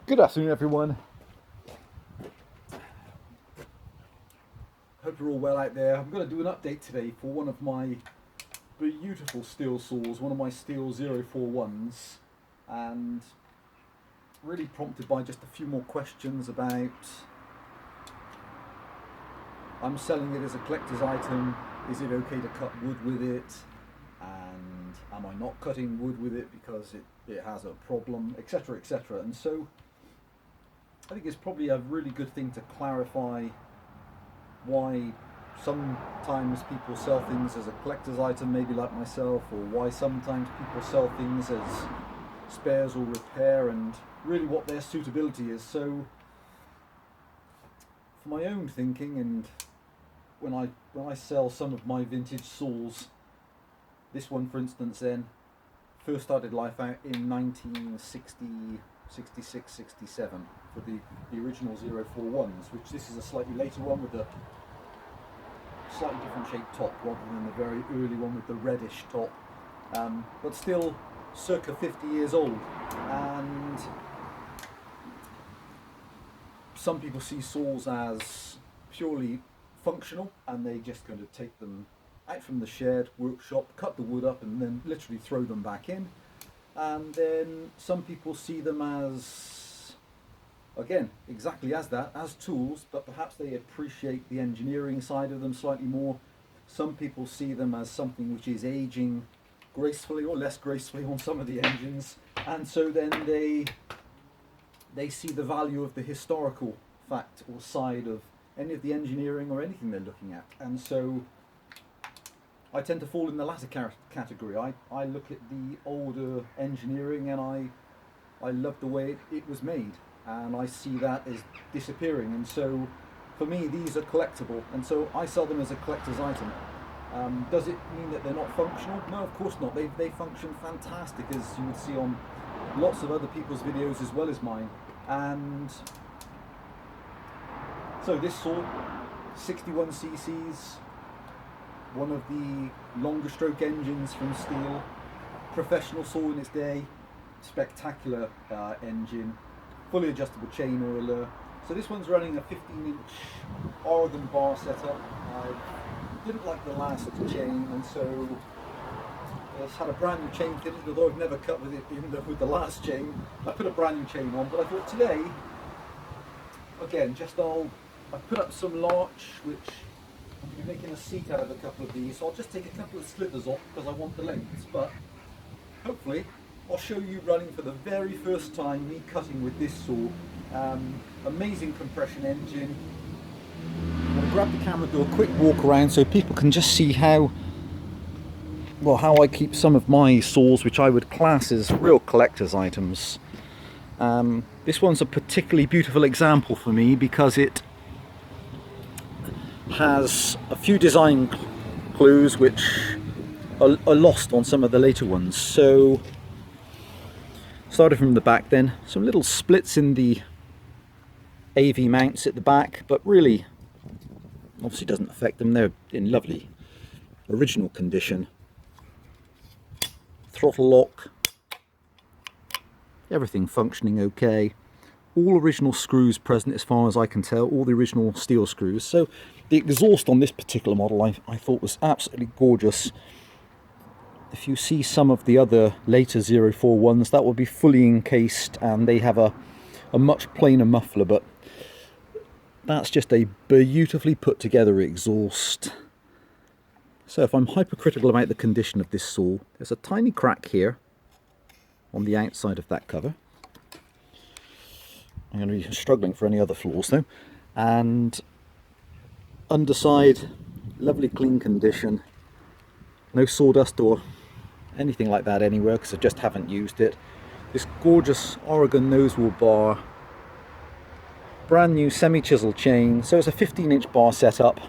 Good afternoon, everyone. Hope you're all well out there. I'm going to do an update today for one of my beautiful steel saws, one of my stihl 041s, and really prompted by just a few more questions about I'm selling it as a collector's item, is it okay to cut wood with it, and am I not cutting wood with it because it has a problem, etc, etc. And so I think it's probably a really good thing to clarify why sometimes people sell things as a collector's item, maybe like myself, or why sometimes people sell things as spares or repair, and really what their suitability is. So for my own thinking, and when I sell some of my vintage saws, this one for instance then first started life out in 1960, 66, 67 for the original 041s, which this is a slightly later one with a slightly different shaped top rather than the very early one with the reddish top, but still circa 50 years old. And some people see saws as purely functional, and they just kind of take them out from the shed, workshop, cut the wood up and then literally throw them back in. And then some people see them as, again, exactly as that, as tools, but perhaps they appreciate the engineering side of them slightly more. Some people see them as something which is aging gracefully or less gracefully on some of the engines, and so then they see the value of the historical fact or side of any of the engineering or anything they're looking at. And so I tend to fall in the latter category. I look at the older engineering and I love the way it was made, and I see that as disappearing. And so for me these are collectible, and so I sell them as a collector's item. Does it mean that they're not functional? No, of course not. They function fantastic, as you would see on lots of other people's videos as well as mine. And so this saw, 61 cc's, one of the longer stroke engines from Stihl, professional saw in its day, spectacular engine, fully adjustable chain oiler. So this one's running a 15-inch Oregon bar setup. I didn't like the last chain, and so it's had a brand new chain fitted, although I've never cut with it with the last chain. I put a brand new chain on, but I thought today, again, I put up some larch, which I'm going to be making a seat out of a couple of these, so I'll just take a couple of slivers off because I want the lengths, but hopefully I'll show you running for the very first time me cutting with this saw. Amazing compression engine. I'm going to grab the camera, do a quick walk around so people can just see how I keep some of my saws, which I would class as real collector's items. This one's a particularly beautiful example for me because it has a few design clues which are lost on some of the later ones. So started from the back, then some little splits in the AV mounts at the back, but really obviously doesn't affect them. They're in lovely original condition. Throttle lock, everything functioning okay. All original screws present as far as I can tell, all the original Stihl screws. So the exhaust on this particular model I thought was absolutely gorgeous. If you see some of the other later 041s, that will be fully encased and they have a much plainer muffler, but that's just a beautifully put together exhaust. So if I'm hypercritical about the condition of this saw, there's a tiny crack here on the outside of that cover. I'm going to be struggling for any other flaws though. And underside, lovely clean condition. No sawdust or anything like that anywhere because I just haven't used it. This gorgeous Oregon nosewheel bar. Brand new semi-chisel chain. So it's a 15-inch bar setup.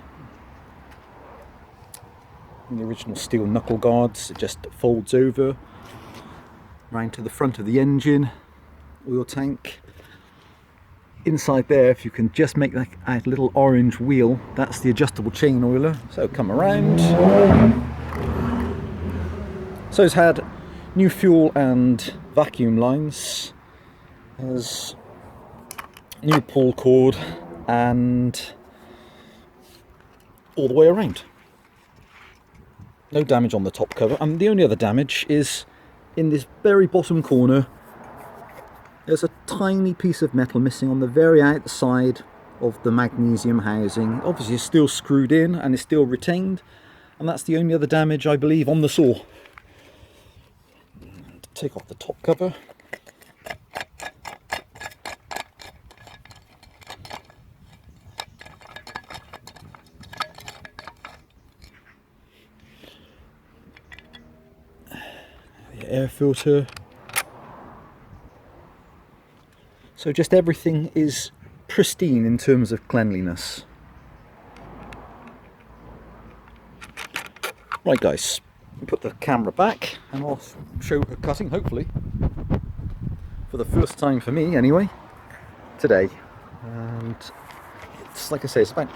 And the original Stihl knuckle guards. It just folds over round to the front of the engine. Oil tank. Inside there, if you can just make that a little orange wheel, that's the adjustable chain oiler. So come around. So it's had new fuel and vacuum lines. Has new pull cord, and all the way around. No damage on the top cover, and the only other damage is in this very bottom corner. There's a tiny piece of metal missing on the very outside of the magnesium housing. Obviously it's still screwed in and it's still retained, and that's the only other damage I believe on the saw. Take off the top cover. The air filter. So just everything is pristine in terms of cleanliness. Right guys, put the camera back and I'll show her cutting, hopefully. For the first time for me anyway, today. And it's, like I say, it's about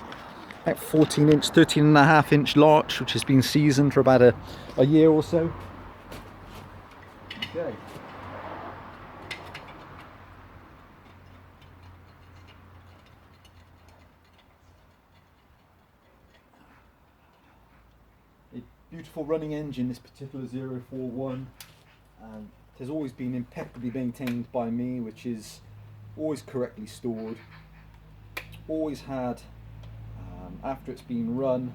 14 inch, 13.5 inch larch, which has been seasoned for about a year or so. Okay. A beautiful running engine, this particular 041, and it has always been impeccably maintained by me, which is always correctly stored. Always had, after it's been run,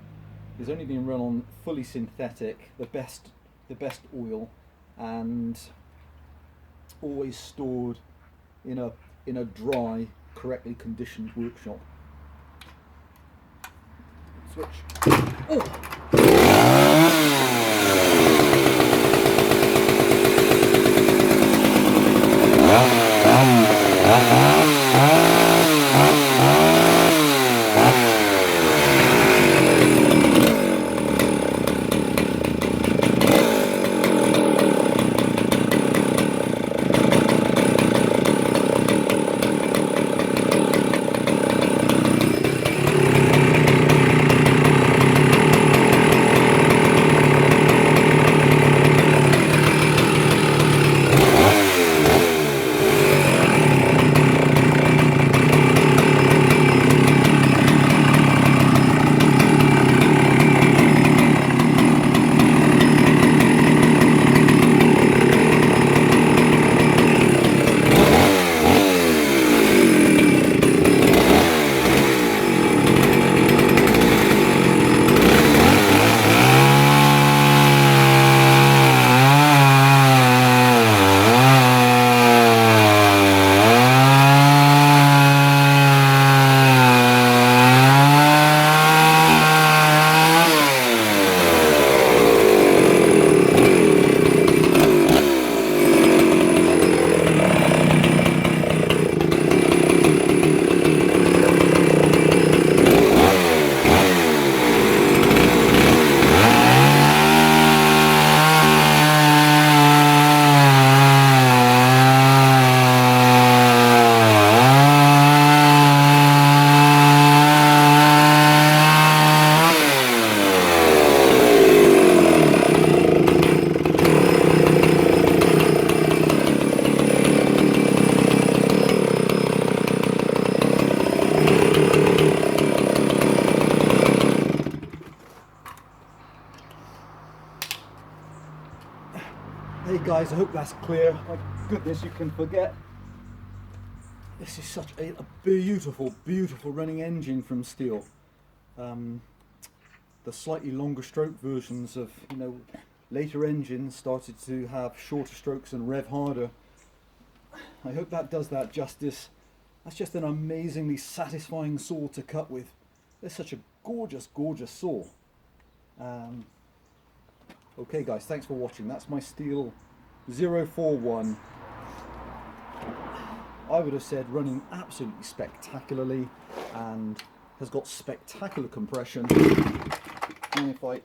it's only been run on fully synthetic, the best oil, and always stored in a dry, correctly conditioned workshop. Switch. Oh! Hey guys, I hope that's clear. My goodness, you can forget. This is such a beautiful, beautiful running engine from Stihl. The slightly longer stroke versions of, later engines started to have shorter strokes and rev harder. I hope that does that justice. That's just an amazingly satisfying saw to cut with. It's such a gorgeous, gorgeous saw. Okay guys, thanks for watching. That's my Stihl 041. I would have said running absolutely spectacularly and has got spectacular compression. And if the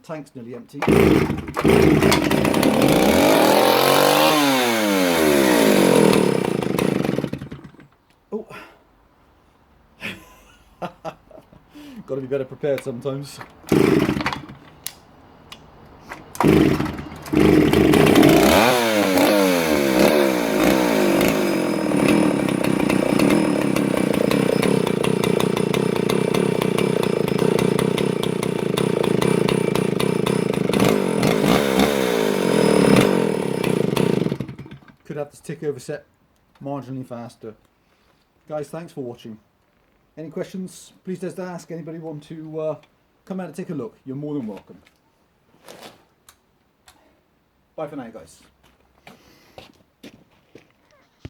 tank's nearly empty. Oh. Got to be better prepared sometimes. have this tick over set marginally faster. Guys, thanks for watching. Any questions, please just ask. Anybody want to come out and take a look, you're more than welcome. Bye for now, guys.